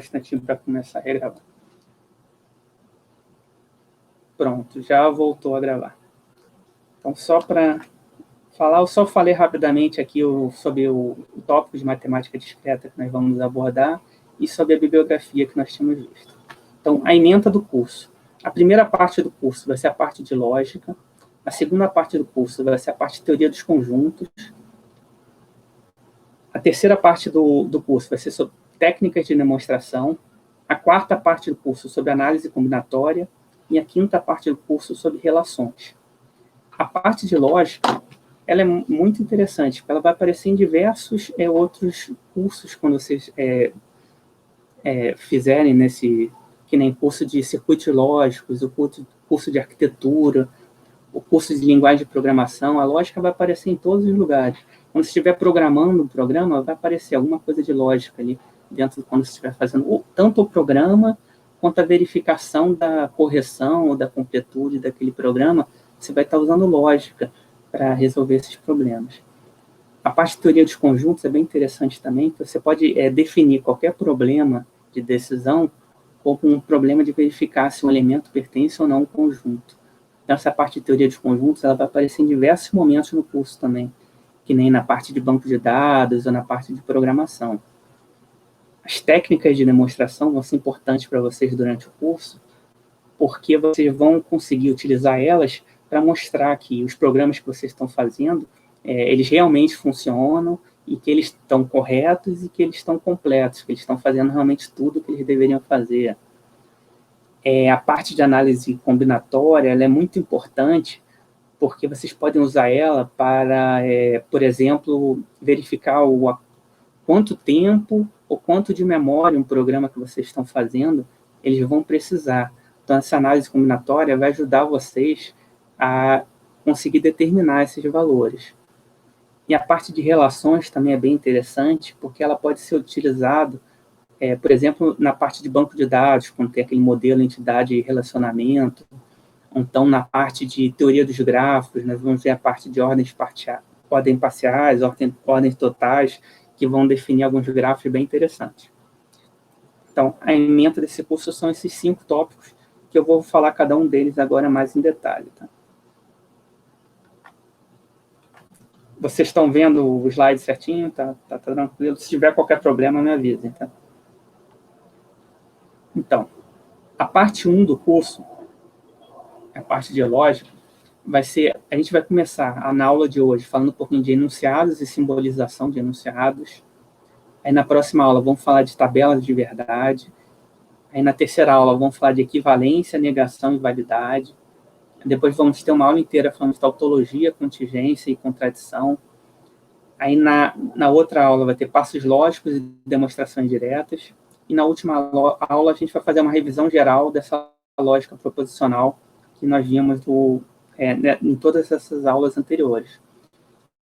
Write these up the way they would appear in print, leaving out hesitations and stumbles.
instantinho para começar a regravar. Pronto, já voltou a gravar. Então, só para falar, eu só falei rapidamente aqui sobre o tópico de matemática discreta que nós vamos abordar e sobre a bibliografia que nós tínhamos visto. Então, a ementa do curso. A primeira parte do curso vai ser a parte de lógica, a segunda parte do curso vai ser a parte de teoria dos conjuntos, a terceira parte do curso vai ser sobre técnicas de demonstração, a quarta parte do curso sobre análise combinatória e a quinta parte do curso sobre relações. A parte de lógica, ela é muito interessante, porque ela vai aparecer em diversos outros cursos quando vocês fizerem que nem curso de circuitos lógicos, o curso de arquitetura, o curso de linguagem de programação, a lógica vai aparecer em todos os lugares. Quando você estiver programando um programa, vai aparecer alguma coisa de lógica ali, dentro quando você estiver fazendo tanto o programa, quanto a verificação da correção ou da completude daquele programa, você vai estar usando lógica para resolver esses problemas. A parte de teoria dos conjuntos é bem interessante também, que você pode definir qualquer problema de decisão como um problema de verificar se um elemento pertence ou não a um conjunto. Então, essa parte de teoria dos conjuntos ela vai aparecer em diversos momentos no curso também, que nem na parte de banco de dados ou na parte de programação. As técnicas de demonstração vão ser importantes para vocês durante o curso, porque vocês vão conseguir utilizar elas para mostrar que os programas que vocês estão fazendo, eles realmente funcionam e que eles estão corretos e que eles estão completos, que eles estão fazendo realmente tudo o que eles deveriam fazer. A parte de análise combinatória ela é muito importante, porque vocês podem usar ela para, por exemplo, verificar quanto tempo ou quanto de memória um programa que vocês estão fazendo, eles vão precisar. Então, essa análise combinatória vai ajudar vocês a conseguir determinar esses valores. E a parte de relações também é bem interessante, porque ela pode ser utilizada, por exemplo, na parte de banco de dados, quando tem aquele modelo entidade e relacionamento. Então, na parte de teoria dos grafos, nós vamos ver a parte de ordens parciais, ordens totais, que vão definir alguns grafos bem interessantes. Então, a ementa desse curso são esses 5 tópicos, que eu vou falar cada um deles agora mais em detalhe. Tá? Vocês estão vendo o slide certinho? Tá tranquilo? Se tiver qualquer problema, me avisem. Tá? Então, a parte 1 do curso, a parte de lógica, a gente vai começar na aula de hoje falando um pouquinho de enunciados e simbolização de enunciados. Aí na próxima aula vamos falar de tabelas de verdade. Aí na terceira aula vamos falar de equivalência, negação e validade. Depois vamos ter uma aula inteira falando de tautologia, contingência e contradição. Aí na outra aula vai ter passos lógicos e demonstrações diretas. E na última aula a gente vai fazer uma revisão geral dessa lógica proposicional que nós vimos em todas essas aulas anteriores.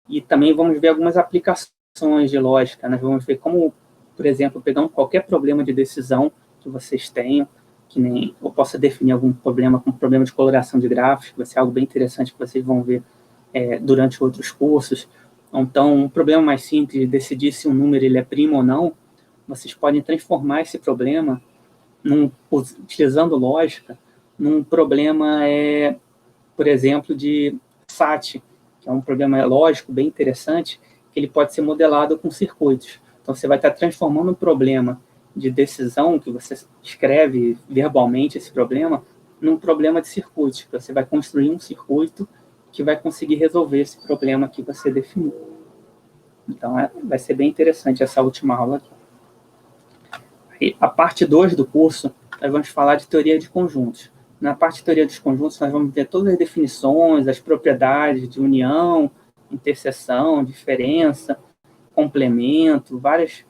E também vamos ver algumas aplicações de lógica. Nós vamos ver como, por exemplo, pegar qualquer problema de decisão que vocês tenham, que nem eu possa definir algum problema como problema de coloração de gráficos, que vai ser algo bem interessante que vocês vão ver durante outros cursos. Então, um problema mais simples de decidir se um número ele é primo ou não, vocês podem transformar esse problema, utilizando lógica, num problema, por exemplo, de SAT, que é um problema lógico bem interessante, que ele pode ser modelado com circuitos. Então, você vai estar transformando um problema de decisão, que você escreve verbalmente esse problema, num problema de circuitos. Você vai construir um circuito que vai conseguir resolver esse problema que você definiu. Então, vai ser bem interessante essa última aula aqui. E a parte 2 do curso, nós vamos falar de teoria de conjuntos. Na parte de teoria dos conjuntos, nós vamos ver todas as definições, as propriedades de união, interseção, diferença, complemento, várias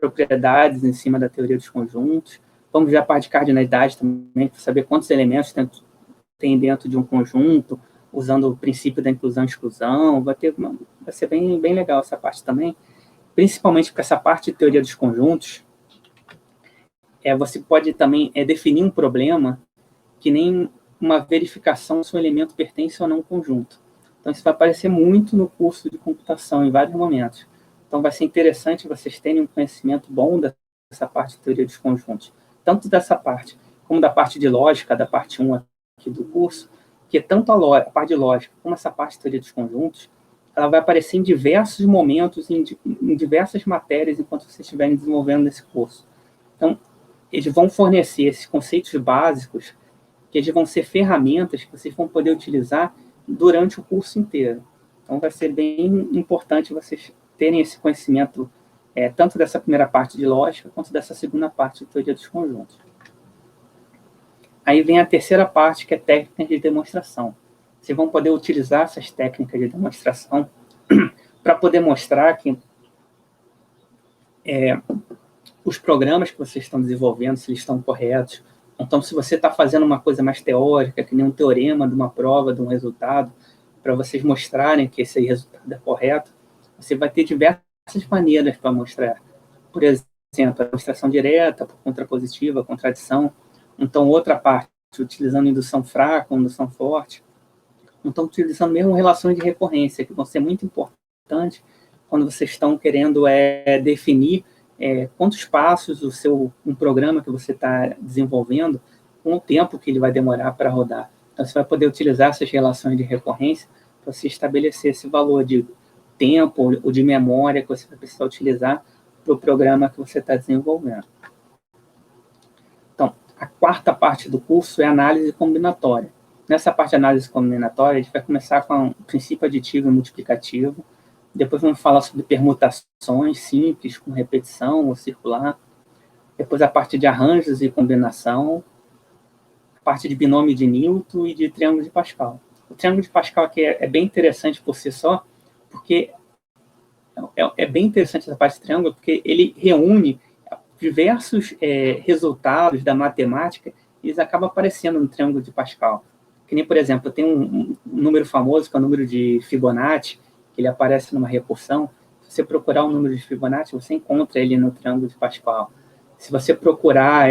propriedades em cima da teoria dos conjuntos. Vamos ver a parte de cardinalidade também, para saber quantos elementos tem dentro de um conjunto, usando o princípio da inclusão e exclusão. Vai ser bem legal essa parte também, principalmente porque essa parte de teoria dos conjuntos, você pode também definir um problema que nem uma verificação se o elemento pertence ou não a um conjunto. Então, isso vai aparecer muito no curso de computação, em vários momentos. Então, vai ser interessante vocês terem um conhecimento bom essa parte de teoria dos conjuntos, tanto dessa parte como da parte de lógica, da parte 1 aqui do curso, que tanto a parte de lógica como essa parte de teoria dos conjuntos, ela vai aparecer em diversos momentos, em diversas matérias, enquanto vocês estiverem desenvolvendo esse curso. Então, eles vão fornecer esses conceitos básicos, que eles vão ser ferramentas que vocês vão poder utilizar durante o curso inteiro. Então, vai ser bem importante vocês terem esse conhecimento, tanto dessa primeira parte de lógica, quanto dessa segunda parte de teoria dos conjuntos. Aí vem a terceira parte, que é técnicas de demonstração. Vocês vão poder utilizar essas técnicas de demonstração para poder mostrar que os programas que vocês estão desenvolvendo, se eles estão corretos. Então, se você está fazendo uma coisa mais teórica, que nem um teorema de uma prova, de um resultado, para vocês mostrarem que esse resultado é correto, você vai ter diversas maneiras para mostrar. Por exemplo, a demonstração direta, por contrapositiva, contradição. Então, outra parte, utilizando indução fraca, indução forte. Então, utilizando mesmo relações de recorrência, que vão ser muito importantes quando vocês estão querendo definir quantos passos um programa que você está desenvolvendo, com o tempo que ele vai demorar para rodar. Então, você vai poder utilizar essas relações de recorrência para você estabelecer esse valor de tempo ou de memória que você vai precisar utilizar para o programa que você está desenvolvendo. Então, a quarta parte do curso é análise combinatória. Nessa parte de análise combinatória, a gente vai começar com o princípio aditivo e multiplicativo. Depois vamos falar sobre permutações simples, com repetição ou circular. Depois a parte de arranjos e combinação. A parte de binômio de Newton e de triângulo de Pascal. O triângulo de Pascal aqui é bem interessante por si só, porque é bem interessante essa parte de triângulo, porque ele reúne diversos resultados da matemática e eles acabam aparecendo no triângulo de Pascal. Que nem, por exemplo, tem um número famoso, que é o número de Fibonacci, que ele aparece numa recursão. Se você procurar o número de Fibonacci, você encontra ele no triângulo de Pascal. Se você procurar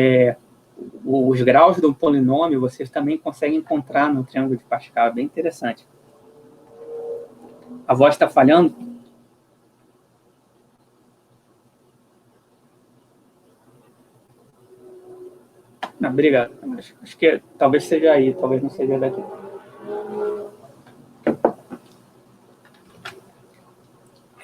os graus do polinômio, você também consegue encontrar no triângulo de Pascal. É bem interessante. A voz está falhando? Não, obrigado. Acho que talvez seja aí, talvez não seja daqui.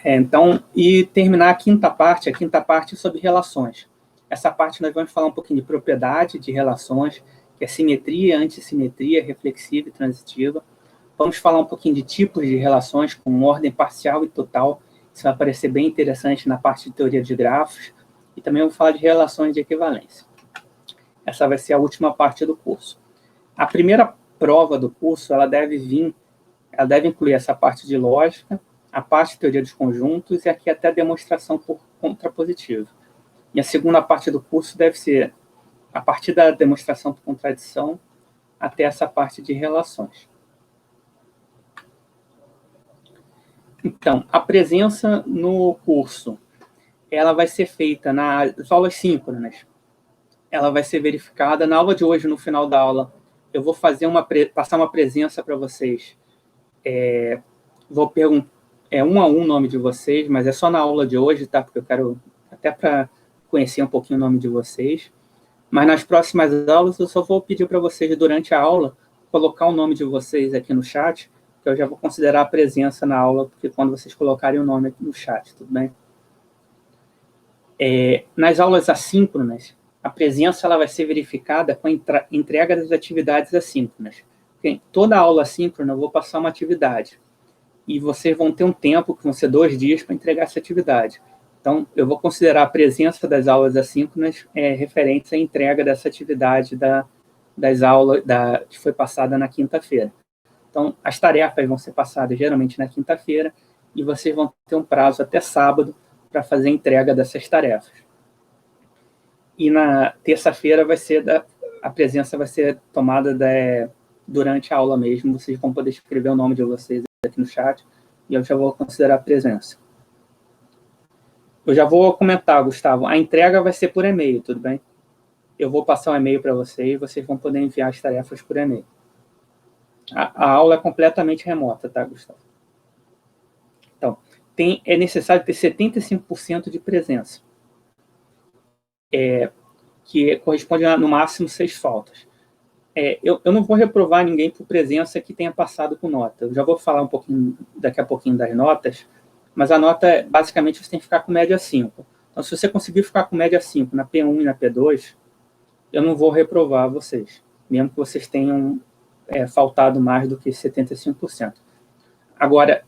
Então, e terminar a quinta parte sobre relações. Essa parte nós vamos falar um pouquinho de propriedade de relações, que é simetria, antissimetria, reflexiva e transitiva. Vamos falar um pouquinho de tipos de relações com ordem parcial e total. Isso vai parecer bem interessante na parte de teoria de grafos. E também vamos falar de relações de equivalência. Essa vai ser a última parte do curso. A primeira prova do curso, ela deve incluir essa parte de lógica, a parte de teoria dos conjuntos e aqui até a demonstração por contrapositiva. E a segunda parte do curso deve ser a partir da demonstração por contradição até essa parte de relações. Então, a presença no curso, ela vai ser feita nas aulas síncronas. Ela vai ser verificada na aula de hoje, no final da aula. Eu vou passar uma presença para vocês. Vou perguntar um a um o nome de vocês, mas é só na aula de hoje, tá? Porque eu quero, até para conhecer um pouquinho o nome de vocês. Mas nas próximas aulas, eu só vou pedir para vocês, durante a aula, colocar o nome de vocês aqui no chat, que eu já vou considerar a presença na aula, porque quando vocês colocarem o nome aqui no chat, tudo bem? Nas aulas assíncronas, a presença ela vai ser verificada com a entrega das atividades assíncronas. Porque toda aula assíncrona eu vou passar uma atividade. E vocês vão ter um tempo, que vão ser 2 dias, para entregar essa atividade. Então, eu vou considerar a presença das aulas assíncronas referentes à entrega dessa atividade das aulas que foi passada na quinta-feira. Então, as tarefas vão ser passadas geralmente na quinta-feira e vocês vão ter um prazo até sábado para fazer a entrega dessas tarefas. E na terça-feira a presença vai ser tomada durante a aula mesmo. Vocês vão poder escrever o nome de vocês aqui no chat e eu já vou considerar a presença. Eu já vou comentar, Gustavo, a entrega vai ser por e-mail, tudo bem? Eu vou passar um e-mail para vocês e vocês vão poder enviar as tarefas por e-mail. A aula é completamente remota, tá, Gustavo? Então, é necessário ter 75% de presença. que corresponde a, no máximo, 6 faltas. Eu não vou reprovar ninguém por presença que tenha passado com nota. Eu já vou falar daqui a pouquinho das notas, mas a nota, basicamente, você tem que ficar com média 5. Então, se você conseguir ficar com média 5 na P1 e na P2, eu não vou reprovar vocês, mesmo que vocês tenham faltado mais do que 75%. Agora,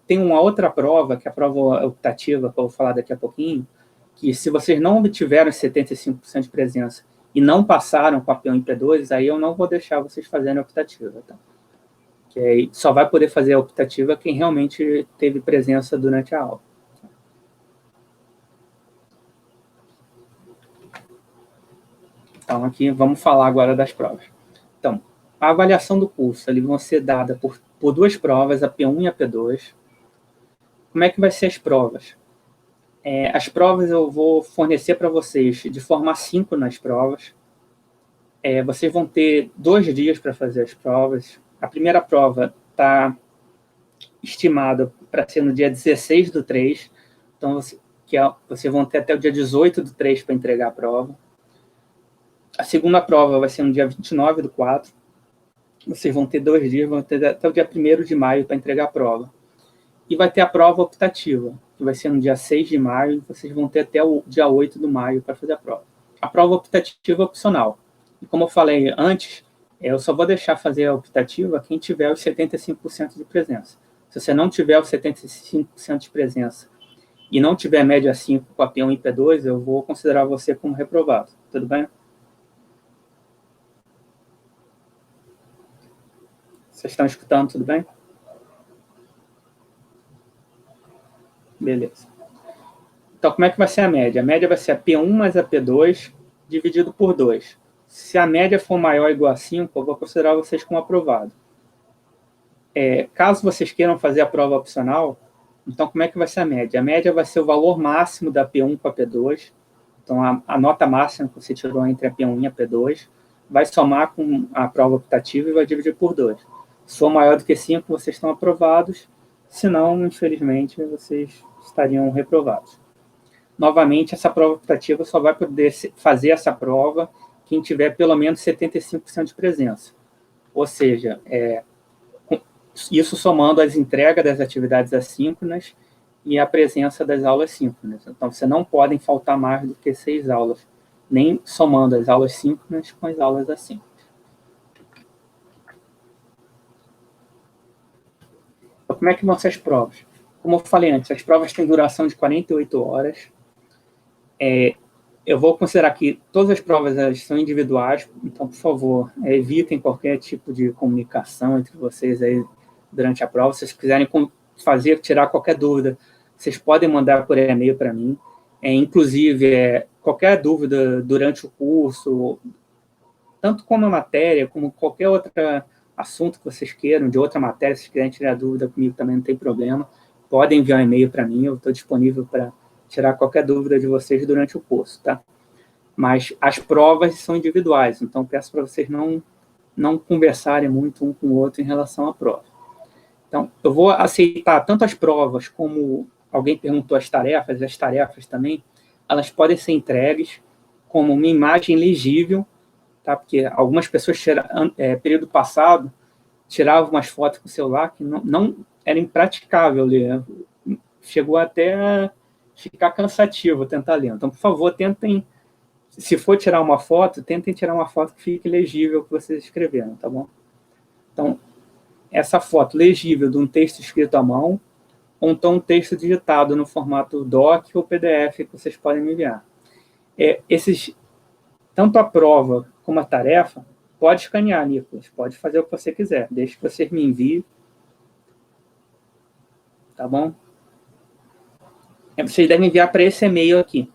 tem uma outra prova, que é a prova optativa, que eu vou falar daqui a pouquinho, que se vocês não obtiveram 75% de presença e não passaram com a P1 e P2, aí eu não vou deixar vocês fazerem a optativa, tá? Que aí só vai poder fazer a optativa quem realmente teve presença durante a aula. Então, aqui vamos falar agora das provas. Então, a avaliação do curso, eles vão ser dada por 2 provas, a P1 e a P2. Como é que vai ser as provas? As provas eu vou fornecer para vocês de forma assíncrona as provas. Vocês vão ter 2 dias para fazer as provas. A primeira prova está estimada para ser no dia 16/3, então vocês vão ter até o dia 18/3 para entregar a prova. A segunda prova vai ser no dia 29/4. Vocês vão ter 2 dias, vão ter até o dia 1º de maio para entregar a prova. E vai ter a prova optativa, que vai ser no dia 6 de maio, e vocês vão ter até o dia 8 de maio para fazer a prova. A prova optativa é opcional. E como eu falei antes, eu só vou deixar fazer a optativa quem tiver os 75% de presença. Se você não tiver os 75% de presença e não tiver média 5 com a P1 e P2, eu vou considerar você como reprovado. Tudo bem? Vocês estão escutando, tudo bem? Beleza. Então, como é que vai ser a média? A média vai ser a P1 mais a P2 dividido por 2. Se a média for maior ou igual a 5, eu vou considerar vocês como aprovado. Caso vocês queiram fazer a prova opcional, então como é que vai ser a média? A média vai ser o valor máximo da P1 com a P2. Então, a nota máxima que você tirou entre a P1 e a P2 vai somar com a prova optativa e vai dividir por 2. Se for maior do que 5, vocês estão aprovados. Se não, infelizmente, vocês estariam reprovados. Novamente, essa prova optativa só vai poder fazer essa prova quem tiver pelo menos 75% de presença. Ou seja, isso somando as entregas das atividades assíncronas e a presença das aulas síncronas. Então, você não podem faltar mais do que 6 aulas, nem somando as aulas síncronas com as aulas assíncronas. Então, como é que vão ser as provas? Como eu falei antes, as provas têm duração de 48 horas. Eu vou considerar que todas as provas são individuais, então, por favor, evitem qualquer tipo de comunicação entre vocês aí durante a prova. Se vocês quiserem tirar qualquer dúvida, vocês podem mandar por e-mail para mim. Inclusive, qualquer dúvida durante o curso, tanto como a matéria, como qualquer outro assunto que vocês queiram, de outra matéria, se vocês quiserem tirar dúvida comigo também não tem problema, podem enviar um e-mail para mim, eu estou disponível para tirar qualquer dúvida de vocês durante o curso, tá? Mas as provas são individuais, então peço para vocês não conversarem muito um com o outro em relação à prova. Então, eu vou aceitar tanto as provas como alguém perguntou as tarefas também, elas podem ser entregues como uma imagem legível, tá? Porque algumas pessoas, período passado, tiravam umas fotos com o celular que não era impraticável ler. Chegou até a ficar cansativo tentar ler. Então, por favor, tentem, se for tirar uma foto, tentem tirar uma foto que fique legível o que vocês escreveram, tá bom? Então, essa foto legível de um texto escrito à mão, ou então um texto digitado no formato doc ou PDF que vocês podem me enviar. Tanto a prova como a tarefa, pode escanear, Nicolas, pode fazer o que você quiser, desde que vocês me enviem, tá bom? Vocês devem enviar para esse e-mail aqui.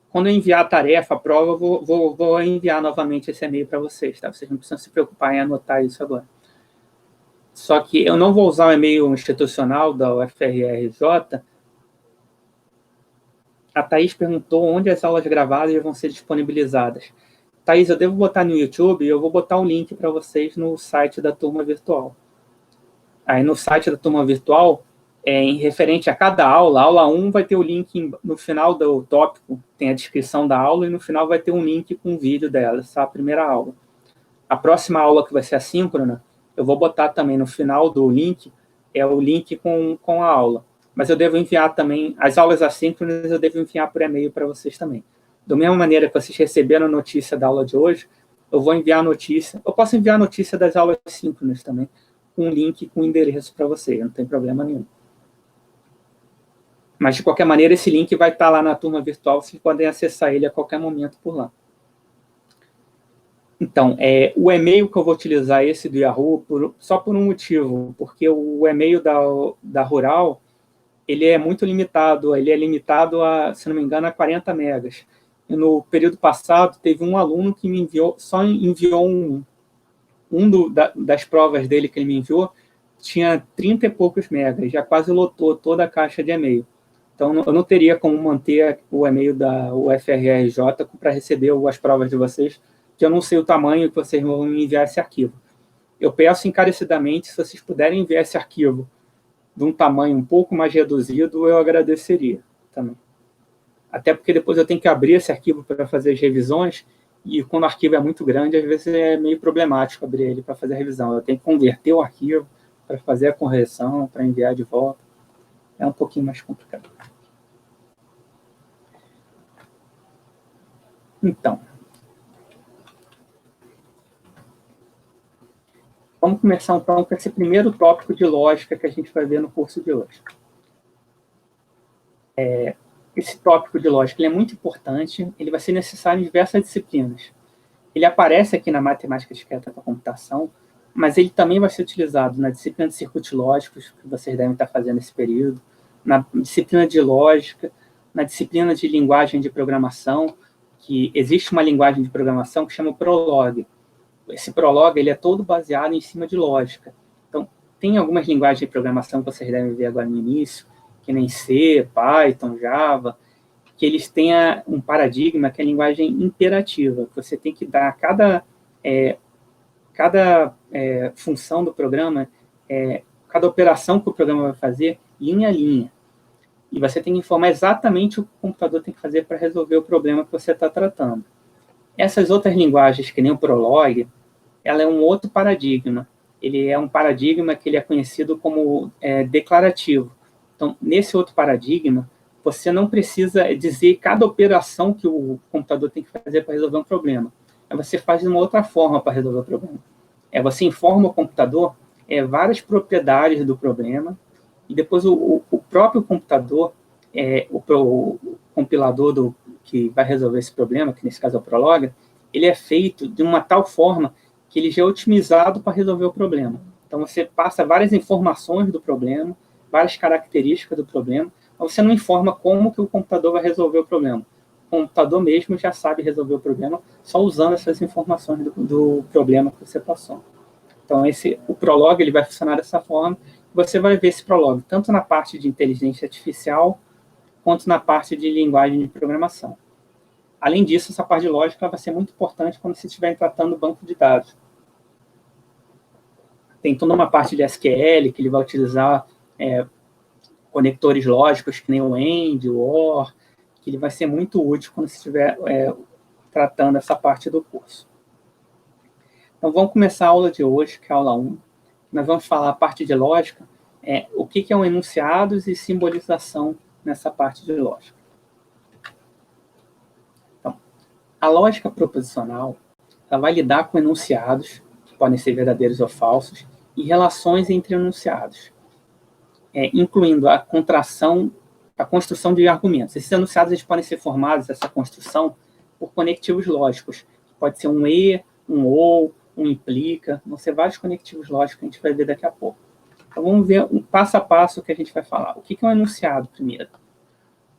Quando eu enviar a tarefa, a prova, vou enviar novamente esse e-mail para vocês, tá? Vocês não precisam se preocupar em anotar isso agora. Só que eu não vou usar o e-mail institucional da UFRJ. A Thaís perguntou onde as aulas gravadas vão ser disponibilizadas. Thaís, eu devo botar no YouTube e eu vou botar um link para vocês no site da Turma Virtual. Aí no site da Turma Virtual, em referente a cada aula. A aula 1 vai ter o link no final do tópico, tem a descrição da aula, e no final vai ter um link com o vídeo dela, essa é a primeira aula. A próxima aula, que vai ser assíncrona, eu vou botar também no final do link, o link com a aula. Mas eu devo enviar também, as aulas assíncronas eu devo enviar por e-mail para vocês também. Da mesma maneira que vocês receberam a notícia da aula de hoje, eu vou enviar a notícia, eu posso enviar a notícia das aulas síncronas também, com um link com o endereço para vocês, não tem problema nenhum. Mas, de qualquer maneira, esse link vai estar lá na turma virtual, vocês podem acessar ele a qualquer momento por lá. Então, o e-mail que eu vou utilizar, esse do Yahoo, só por um motivo, porque o e-mail da Rural, ele é muito limitado, ele é limitado a, se não me engano, a 40 megas. E no período passado, teve um aluno que me enviou, só enviou das provas dele que ele me enviou, tinha 30 e poucos megas, já quase lotou toda a caixa de e-mail. Então, eu não teria como manter o e-mail da UFRJ para receber as provas de vocês, que eu não sei o tamanho que vocês vão me enviar esse arquivo. Eu peço encarecidamente, se vocês puderem enviar esse arquivo de um tamanho um pouco mais reduzido, eu agradeceria também. Até porque depois eu tenho que abrir esse arquivo para fazer as revisões, e quando o arquivo é muito grande, às vezes é meio problemático abrir ele para fazer a revisão. Eu tenho que converter o arquivo para fazer a correção, para enviar de volta. É um pouquinho mais complicado. Então, vamos começar então com esse primeiro tópico de lógica que a gente vai ver no curso de hoje. Esse tópico de lógica ele é muito importante, ele vai ser necessário em diversas disciplinas. Ele aparece aqui na matemática discreta para computação, mas ele também vai ser utilizado na disciplina de circuitos lógicos, que vocês devem estar fazendo nesse período, na disciplina de lógica, na disciplina de linguagem de programação, que existe uma linguagem de programação que chama Prolog. Esse Prolog ele é todo baseado em cima de lógica. Então, tem algumas linguagens de programação que vocês devem ver agora no início, que nem C, Python, Java, que eles têm um paradigma que é a linguagem imperativa, que você tem que dar cada função do programa, cada operação que o programa vai fazer, linha a linha. E você tem que informar exatamente o que o computador tem que fazer para resolver o problema que você está tratando. Essas outras linguagens, que nem o Prolog, ela é um outro paradigma. Ele é um paradigma que ele é conhecido como declarativo. Então, nesse outro paradigma, você não precisa dizer cada operação que o computador tem que fazer para resolver um problema. Você faz de uma outra forma para resolver o problema. Você informa o computador várias propriedades do problema, e depois o próprio computador, o compilador que vai resolver esse problema, que nesse caso é o Prolog, ele é feito de uma tal forma que ele já é otimizado para resolver o problema. Então, você passa várias informações do problema, várias características do problema, mas você não informa como que o computador vai resolver o problema. O computador mesmo já sabe resolver o problema só usando essas informações do problema que você passou. Então, o Prolog ele vai funcionar dessa forma. Você vai ver esse Prolog tanto na parte de inteligência artificial quanto na parte de linguagem de programação. Além disso, essa parte de lógica vai ser muito importante quando você estiver tratando banco de dados. Tem toda uma parte de SQL que ele vai utilizar conectores lógicos, que nem o AND, o OR, que ele vai ser muito útil quando você estiver tratando essa parte do curso. Então, vamos começar a aula de hoje, que é a aula 1. Nós vamos falar a parte de lógica, o que é um enunciados e simbolização nessa parte de lógica. Então, a lógica proposicional ela vai lidar com enunciados, que podem ser verdadeiros ou falsos, e relações entre enunciados, incluindo a construção de argumentos. Esses enunciados eles podem ser formados, essa construção, por conectivos lógicos. Pode ser um e, um ou, um implica, vão ser vários conectivos lógicos que a gente vai ver daqui a pouco. Então, vamos ver um passo a passo que a gente vai falar. O que é um enunciado, primeiro?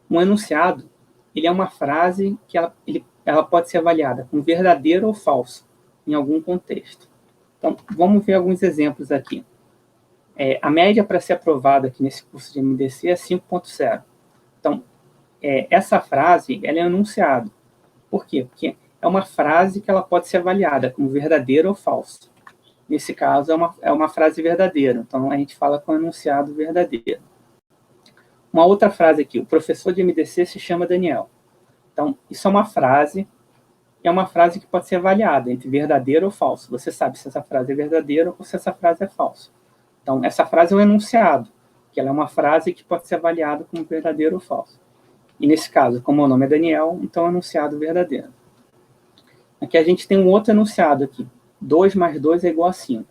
Um enunciado, ele é uma frase que ela pode ser avaliada como verdadeiro ou falso, em algum contexto. Então, vamos ver alguns exemplos aqui. A média para ser aprovada aqui nesse curso de MDC é 5.0. Então, essa frase ela é um enunciado. Por quê? Porque é uma frase que ela pode ser avaliada como verdadeira ou falsa. Nesse caso, é uma frase verdadeira. Então, a gente fala com enunciado verdadeiro. Uma outra frase aqui, o professor de MDC se chama Daniel. Então, isso é uma frase que pode ser avaliada entre verdadeiro ou falso. Você sabe se essa frase é verdadeira ou se essa frase é falsa. Então, essa frase é um enunciado, que ela é uma frase que pode ser avaliada como verdadeiro ou falso. E nesse caso, como o nome é Daniel, então é um enunciado verdadeiro. Aqui a gente tem um outro enunciado aqui. 2 mais 2 é igual a 5.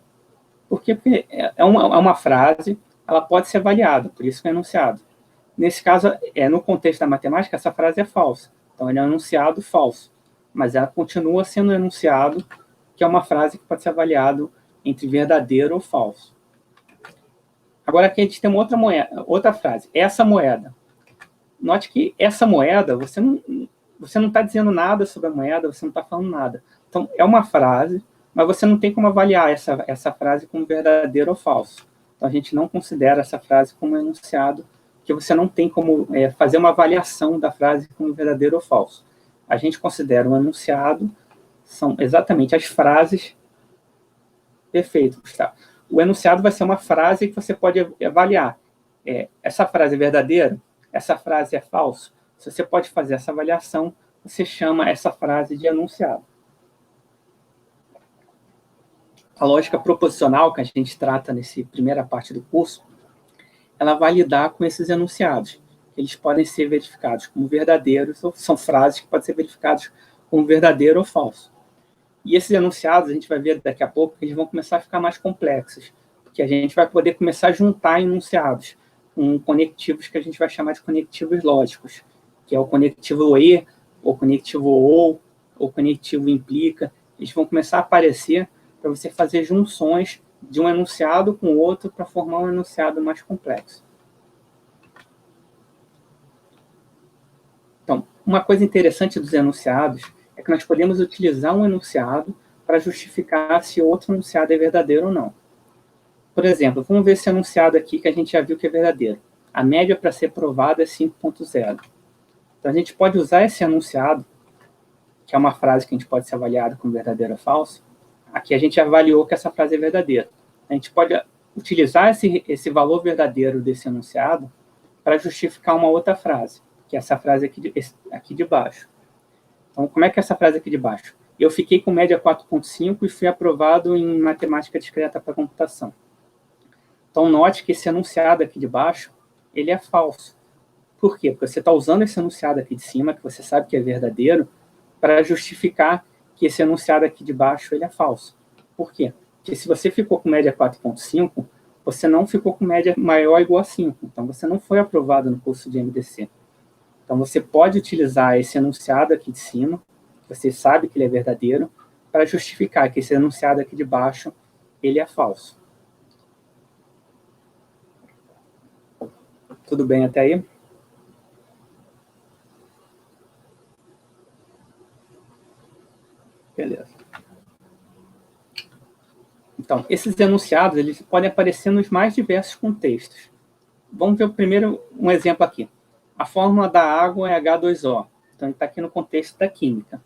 Por quê? Porque é uma frase, ela pode ser avaliada, por isso que é enunciado. Nesse caso, no contexto da matemática, essa frase é falsa. Então, ele é um enunciado falso. Mas ela continua sendo um enunciado, que é uma frase que pode ser avaliado entre verdadeiro ou falso. Agora, aqui a gente tem uma outra frase. Essa moeda. Note que essa moeda, você não está dizendo nada sobre a moeda, você não está falando nada. Então, é uma frase, mas você não tem como avaliar essa frase como verdadeiro ou falso. Então, a gente não considera essa frase como enunciado, que você não tem como fazer uma avaliação da frase como verdadeiro ou falso. A gente considera um enunciado, são exatamente as frases. Perfeito, Gustavo. O enunciado vai ser uma frase que você pode avaliar. Essa frase é verdadeira? Essa frase é falsa? Se você pode fazer essa avaliação, você chama essa frase de enunciado. A lógica proposicional, que a gente trata nessa primeira parte do curso, ela vai lidar com esses enunciados. Eles podem ser verificados como verdadeiros, ou são frases que podem ser verificadas como verdadeiro ou falso. E esses enunciados, a gente vai ver daqui a pouco, que eles vão começar a ficar mais complexos, porque a gente vai poder começar a juntar enunciados com conectivos que a gente vai chamar de conectivos lógicos, que é o conectivo e, ou conectivo ou conectivo implica. Eles vão começar a aparecer para você fazer junções de um enunciado com o outro para formar um enunciado mais complexo. Então, uma coisa interessante dos enunciados é que nós podemos utilizar um enunciado para justificar se outro enunciado é verdadeiro ou não. Por exemplo, vamos ver esse enunciado aqui que a gente já viu que é verdadeiro. A média para ser provada é 5.0. Então, a gente pode usar esse enunciado, que é uma frase que a gente pode ser avaliada como verdadeira ou falsa. Aqui a gente avaliou que essa frase é verdadeira. A gente pode utilizar esse valor verdadeiro desse enunciado para justificar uma outra frase, que é essa frase aqui de baixo. Então, como é que é essa frase aqui de baixo? Eu fiquei com média 4.5 e fui aprovado em matemática discreta para computação. Então, note que esse enunciado aqui de baixo, ele é falso. Por quê? Porque você está usando esse enunciado aqui de cima, que você sabe que é verdadeiro, para justificar que esse enunciado aqui de baixo ele é falso. Por quê? Porque se você ficou com média 4.5, você não ficou com média maior ou igual a 5. Então, você não foi aprovado no curso de MDC. Então, você pode utilizar esse enunciado aqui de cima, que você sabe que ele é verdadeiro, para justificar que esse enunciado aqui de baixo, ele é falso. Tudo bem até aí? Beleza. Então, esses enunciados, eles podem aparecer nos mais diversos contextos. Vamos ver primeiro um exemplo aqui. A fórmula da água é H2O. Então, está aqui no contexto da química.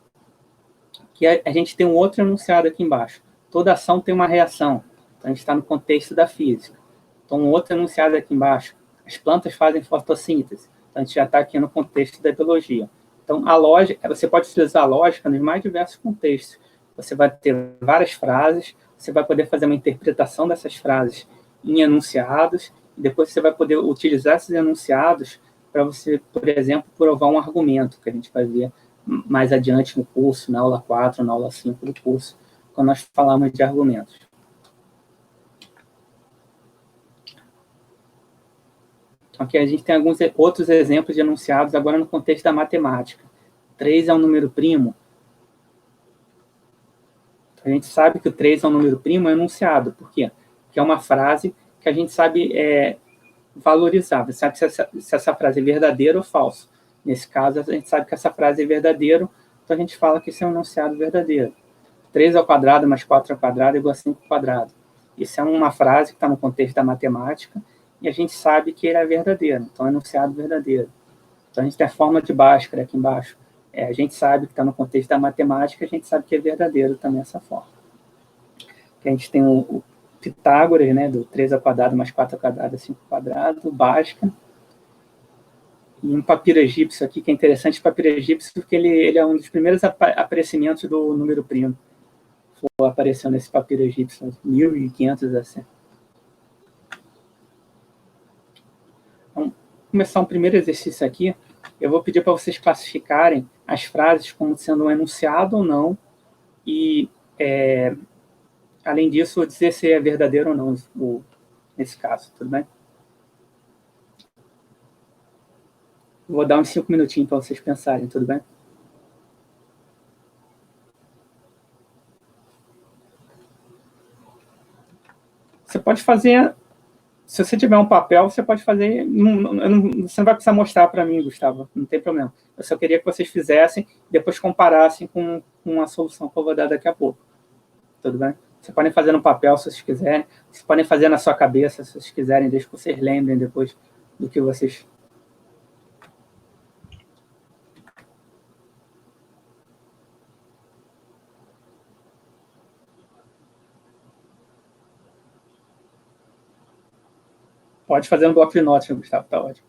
Aqui a gente tem um outro enunciado aqui embaixo. Toda ação tem uma reação. Então, a gente está no contexto da física. Então, um outro enunciado aqui embaixo. As plantas fazem fotossíntese. Então, a gente já está aqui no contexto da biologia. Então, a lógica, você pode utilizar a lógica nos mais diversos contextos. Você vai ter várias frases, você vai poder fazer uma interpretação dessas frases em enunciados, e depois você vai poder utilizar esses enunciados para você, por exemplo, provar um argumento, que a gente vai ver mais adiante no curso, na aula 4, na aula 5 do curso, quando nós falamos de argumentos. Então, aqui a gente tem alguns outros exemplos de enunciados, agora no contexto da matemática. 3 é um número primo. A gente sabe que o 3 é um número primo, é enunciado. Por quê? Porque é uma frase que a gente sabe valorizar. Você sabe se essa frase é verdadeira ou falsa. Nesse caso, a gente sabe que essa frase é verdadeira, então a gente fala que isso é um enunciado verdadeiro. 3 ao quadrado mais 4 ao quadrado é igual a 5 ao quadrado. Isso é uma frase que está no contexto da matemática e a gente sabe que ele é verdadeiro, então é enunciado verdadeiro. Então a gente tem a fórmula de Bhaskara aqui embaixo. A gente sabe que está no contexto da matemática, a gente sabe que é verdadeiro também essa forma. A gente tem o Pitágoras, né, do 3 ao quadrado mais 4 ao quadrado é 5 ao quadrado, o Bhaskara. E um papiro egípcio aqui, que é interessante, o papiro egípcio, porque ele é um dos primeiros aparecimentos do número primo. Apareceu nesse papiro egípcio, 1500 assim. Então, começar um primeiro exercício aqui. Eu vou pedir para vocês classificarem as frases como sendo um enunciado ou não, e, além disso, dizer se é verdadeiro ou não, nesse caso, tudo bem? Vou dar uns 5 minutinhos para vocês pensarem, tudo bem? Você pode fazer, se você tiver um papel, você pode fazer, você não vai precisar mostrar para mim, Gustavo, não tem problema. Eu só queria que vocês fizessem, depois comparassem com a solução que eu vou dar daqui a pouco, tudo bem? Vocês podem fazer no papel, se vocês quiserem, vocês podem fazer na sua cabeça, se vocês quiserem, desde que vocês lembrem depois do que vocês... Pode fazer no bloco de notas, Gustavo, tá ótimo.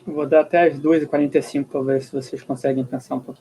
Vou dar até as 2h45 para ver se vocês conseguem pensar um pouco.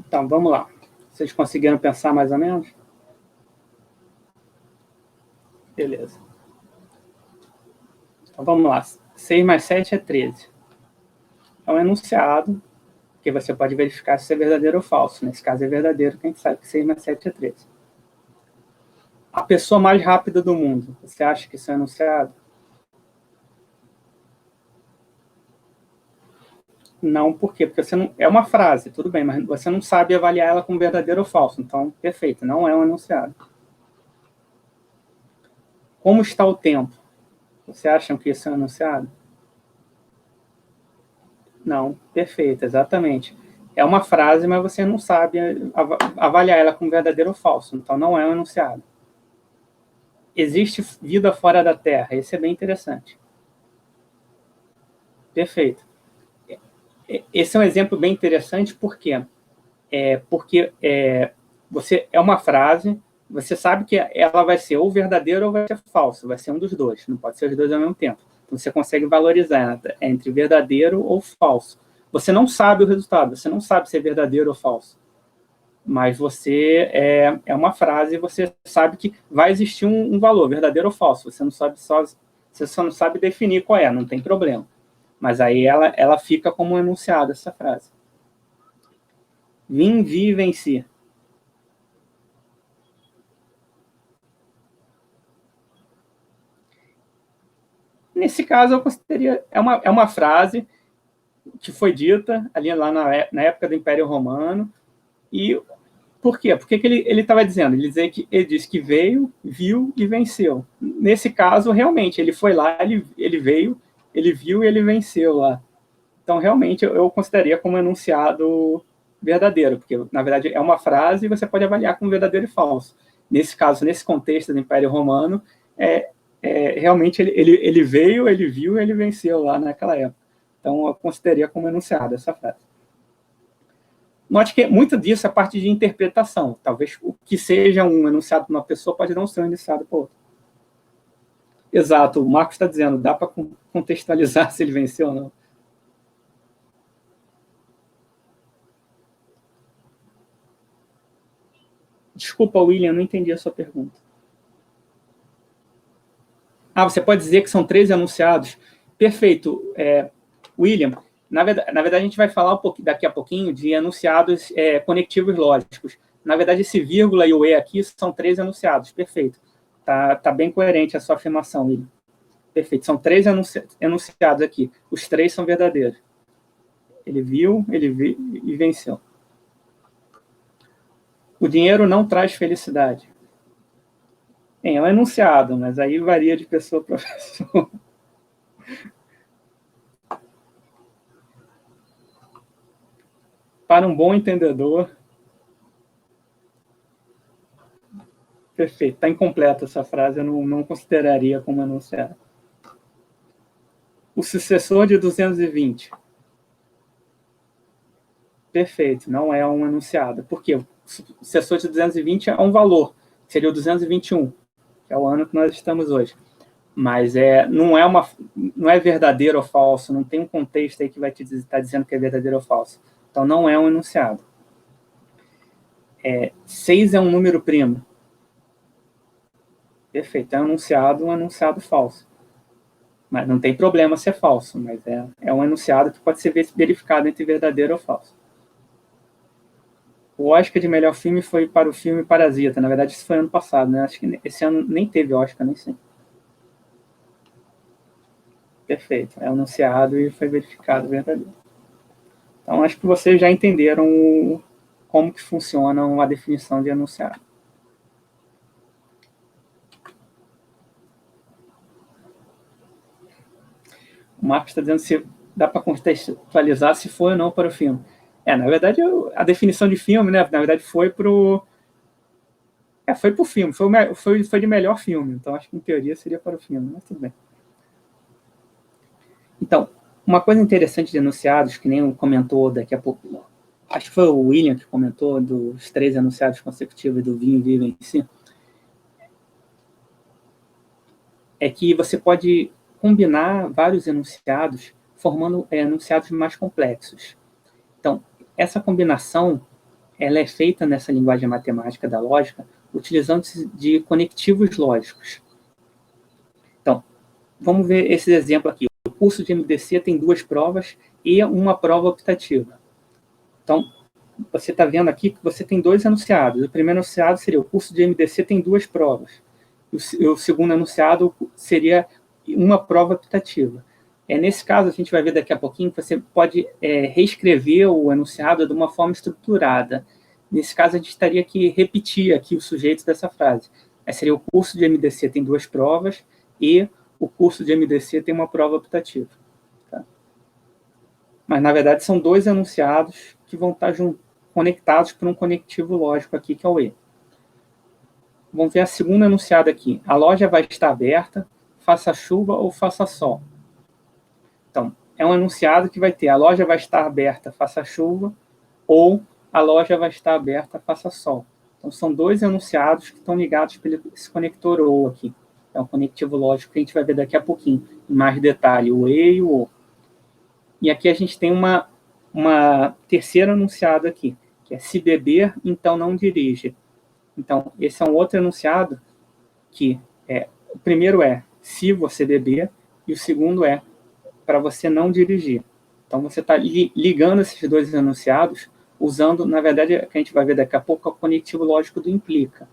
Então, vamos lá. Vocês conseguiram pensar mais ou menos? Beleza. Então, vamos lá. 6 mais 7 é 13. É um enunciado, que você pode verificar se é verdadeiro ou falso. Nesse caso é verdadeiro, que a gente sabe que 6 mais 7 é 13. A pessoa mais rápida do mundo, você acha que isso é enunciado? Não, por quê? Porque você não, é uma frase, tudo bem, mas você não sabe avaliar ela como verdadeiro ou falso. Então, perfeito, não é um enunciado. Como está o tempo? Você acha que isso é um enunciado? Não, perfeito, exatamente. É uma frase, mas você não sabe avaliar ela como verdadeiro ou falso. Então, não é um enunciado. Existe vida fora da Terra? Esse é bem interessante. Perfeito. Esse é um exemplo bem interessante, por quê? Porque você é uma frase, você sabe que ela vai ser ou verdadeira ou vai ser falsa, vai ser um dos dois, não pode ser os dois ao mesmo tempo. Então, você consegue valorizar entre verdadeiro ou falso. Você não sabe o resultado, você não sabe se é verdadeiro ou falso. Mas você é uma frase e você sabe que vai existir um valor, verdadeiro ou falso. Você não sabe você só não sabe definir qual é, não tem problema. Mas aí ela fica como um enunciado, essa frase. Vim, vi e venci. Nesse caso, eu consideraria é uma frase que foi dita ali lá na época do Império Romano. E por quê? Porque que ele estava dizendo? Ele disse que veio, viu e venceu. Nesse caso, realmente, ele foi lá, ele veio, ele viu e ele venceu lá. Então, realmente, eu consideraria como enunciado verdadeiro, porque, na verdade, é uma frase e você pode avaliar como verdadeiro e falso. Nesse caso, nesse contexto do Império Romano, realmente ele veio, ele viu e ele venceu lá naquela época. Então, eu consideraria como enunciado essa frase. Note que muito disso é parte de interpretação. Talvez o que seja um enunciado para uma pessoa pode não ser um enunciado para outra. Exato, o Marcos está dizendo, dá para contextualizar se ele venceu ou não. Desculpa, William, não entendi a sua pergunta. Você pode dizer que são 13 enunciados. Perfeito. William, na verdade, a gente vai falar daqui a pouquinho de enunciados conectivos lógicos. Na verdade, esse vírgula e o E aqui são 13 enunciados. Perfeito. Tá bem coerente a sua afirmação, William. Perfeito. São 3 enunciados aqui. Os 3 são verdadeiros. Ele viu e venceu. O dinheiro não traz felicidade. É um enunciado, mas aí varia de pessoa para pessoa. Para um bom entendedor. Perfeito. Está incompleta essa frase, eu não consideraria como enunciado. O sucessor de 220. Perfeito, não é um enunciado. Por quê? O sucessor de 220 é um valor, seria o 221, que é o ano que nós estamos hoje. Mas não é verdadeiro ou falso, não tem um contexto aí que vai te estar dizendo que é verdadeiro ou falso. Então, não é um enunciado. 6 é um número primo. Perfeito, é um enunciado falso. Mas não tem problema ser falso, mas é um enunciado que pode ser verificado entre verdadeiro ou falso. O Oscar de melhor filme foi para o filme Parasita. Na verdade, isso foi ano passado, né? Acho que esse ano nem teve Oscar, nem sei. Perfeito. É anunciado e foi verificado verdadeiro. Então, acho que vocês já entenderam como que funciona a definição de enunciado. O Marcos está dizendo se dá para contextualizar se foi ou não para o filme. Na verdade, a definição de filme, né? Na verdade, foi para o filme, foi de melhor filme. Então, acho que em teoria seria para o filme, mas tudo bem. Então, uma coisa interessante de enunciados, que nem comentou daqui a pouco, acho que foi o William que comentou dos 3 enunciados consecutivos do vim, vi, venci, é que você pode combinar vários enunciados formando enunciados mais complexos. Então, essa combinação ela é feita nessa linguagem matemática da lógica, utilizando-se de conectivos lógicos. Então, vamos ver esse exemplo aqui. O curso de MDC tem 2 provas e uma prova optativa. Então, você está vendo aqui que você tem 2 enunciados. O primeiro enunciado seria o curso de MDC tem 2 provas. O segundo enunciado seria uma prova optativa. Nesse caso, a gente vai ver daqui a pouquinho que você pode reescrever o enunciado de uma forma estruturada. Nesse caso, a gente estaria que repetir aqui o sujeito dessa frase. Seria o curso de MDC tem 2 provas e o curso de MDC tem uma prova optativa. Tá? Mas, na verdade, são 2 enunciados que vão estar conectados por um conectivo lógico aqui, que é o E. Vamos ver a segunda enunciada aqui. A loja vai estar aberta, faça chuva ou faça sol. Então, é um enunciado que vai ter a loja vai estar aberta, faça chuva, ou a loja vai estar aberta, faça sol. Então, são 2 enunciados que estão ligados por esse conector OU aqui. É um conectivo lógico que a gente vai ver daqui a pouquinho, em mais detalhe, o E e o O. E aqui a gente tem uma terceira enunciado aqui, que é se beber, então não dirige. Então, esse é um outro enunciado que o primeiro é se você beber e o segundo é para você não dirigir. Então, você está ligando esses 2 enunciados usando, na verdade, que a gente vai ver daqui a pouco, é o conectivo lógico do implica.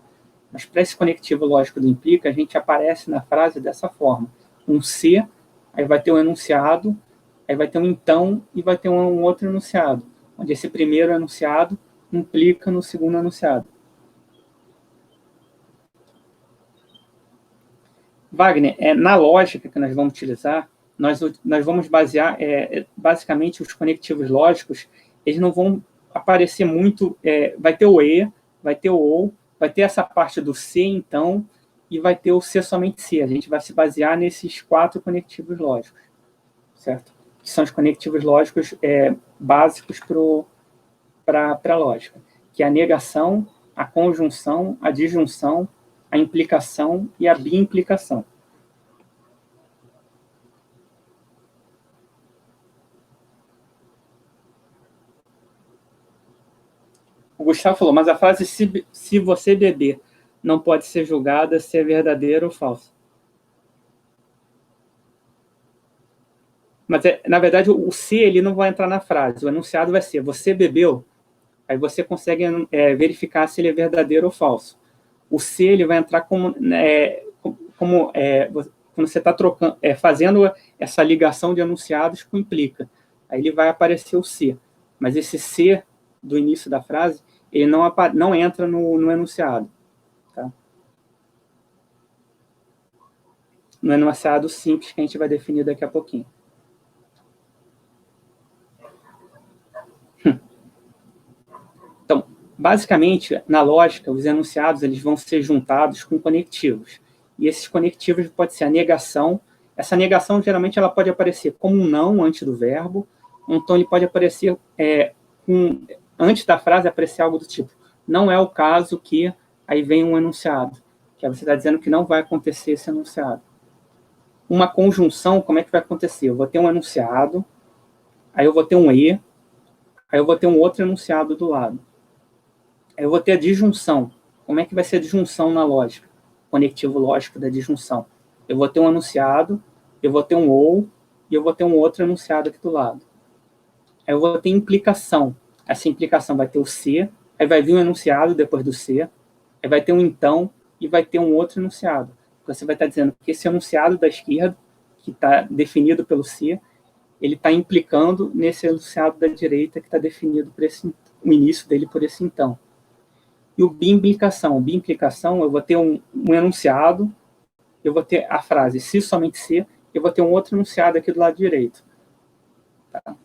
Mas para esse conectivo lógico do implica, a gente aparece na frase dessa forma. Um se, aí vai ter um enunciado, aí vai ter um então e vai ter um outro enunciado, onde esse primeiro enunciado implica no segundo enunciado. Wagner, na lógica que nós vamos utilizar, nós vamos basear, basicamente, os conectivos lógicos, eles não vão aparecer muito, vai ter o E, vai ter o OU, vai ter essa parte do se, então, e vai ter o se somente se. A gente vai se basear nesses 4 conectivos lógicos, certo? Que são os conectivos lógicos básicos para a lógica, que é a negação, a conjunção, a disjunção, a implicação e a biimplicação. O Gustavo falou, mas a frase se você beber não pode ser julgada se é verdadeira ou falsa. Mas, na verdade, o se ele não vai entrar na frase. O enunciado vai ser você bebeu, aí você consegue verificar se ele é verdadeiro ou falso. O se ele vai entrar como quando você está fazendo essa ligação de enunciados com implica. Aí ele vai aparecer o se. Mas esse se do início da frase, ele não entra no enunciado. Tá? No enunciado simples que a gente vai definir daqui a pouquinho. Então, basicamente, na lógica, os enunciados eles vão ser juntados com conectivos. E esses conectivos podem ser a negação. Essa negação, geralmente, ela pode aparecer como um não antes do verbo, ou então ele pode aparecer antes da frase, aparecer algo do tipo, não é o caso que, aí vem um enunciado, que você está dizendo que não vai acontecer esse enunciado. Uma conjunção, como é que vai acontecer? Eu vou ter um enunciado, aí eu vou ter um e, aí eu vou ter um outro enunciado do lado. Aí eu vou ter a disjunção. Como é que vai ser a disjunção na lógica? Conectivo lógico da disjunção. Eu vou ter um enunciado, eu vou ter um ou, e eu vou ter um outro enunciado aqui do lado. Aí eu vou ter implicação. Essa implicação vai ter o se, aí vai vir um enunciado depois do se, aí vai ter um então, e vai ter um outro enunciado. Você vai estar dizendo que esse enunciado da esquerda, que está definido pelo se, ele está implicando nesse enunciado da direita, que está definido por o início dele por esse então. E o biimplicação. Biimplicação, eu vou ter um enunciado, eu vou ter a frase se somente se, eu vou ter um outro enunciado aqui do lado direito. Tá?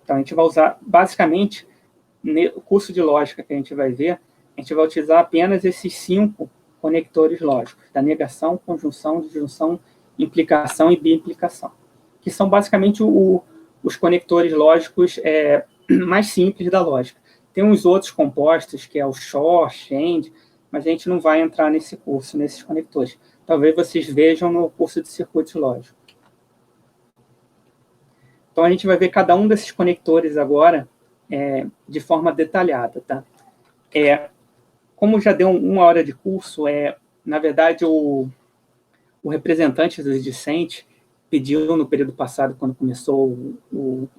Então, a gente vai usar, basicamente, no curso de lógica que a gente vai ver, a gente vai utilizar apenas esses 5 conectores lógicos, da negação, conjunção, disjunção, implicação e biimplicação, que são basicamente os conectores lógicos mais simples da lógica. Tem uns outros compostos, que é o short, end, mas a gente não vai entrar nesse curso, nesses conectores. Talvez vocês vejam no curso de circuitos lógicos. Então, a gente vai ver cada um desses conectores agora de forma detalhada, tá? Como já deu 1 hora de curso, na verdade, o representante dos discentes pediu no período passado, quando começou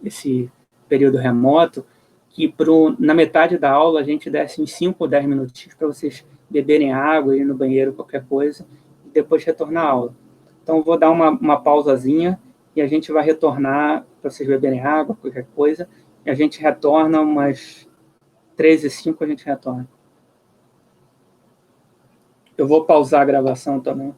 esse período remoto, que na metade da aula a gente desse uns 5 ou 10 minutinhos para vocês beberem água, ir no banheiro, qualquer coisa, e depois retornar à aula. Então, eu vou dar uma pausazinha e a gente vai retornar para vocês beberem água, qualquer coisa, e a gente retorna umas 13h05, a gente retorna. Eu vou pausar a gravação também.